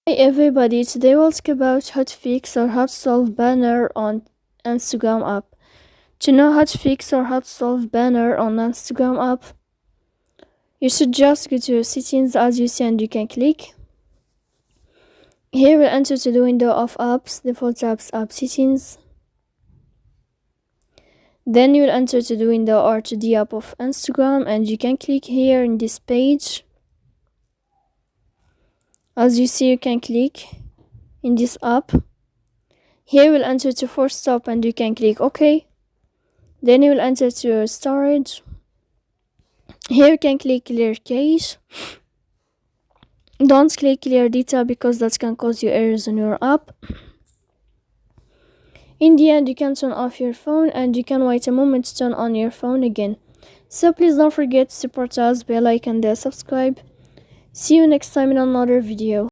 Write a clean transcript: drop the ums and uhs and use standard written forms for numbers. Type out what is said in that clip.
Hey everybody, today we'll talk about how to fix or how to solve banner on Instagram app. To know how to fix or how to solve banner on Instagram app, you should just go to settings as you see and you can click. Here we'll enter to the window of apps, default apps, app settings. Then you'll enter to the window or to the app of Instagram and you can click here in this page. As you see, you can click in this app. Here we'll enter to force stop and you can click OK. Then you will enter to storage. Here you can click clear cache. Don't click clear data because that can cause you errors on your app. In the end, you can turn off your phone and you can wait a moment to turn on your phone again. So please don't forget to support us by like and subscribe. See you next time in another video.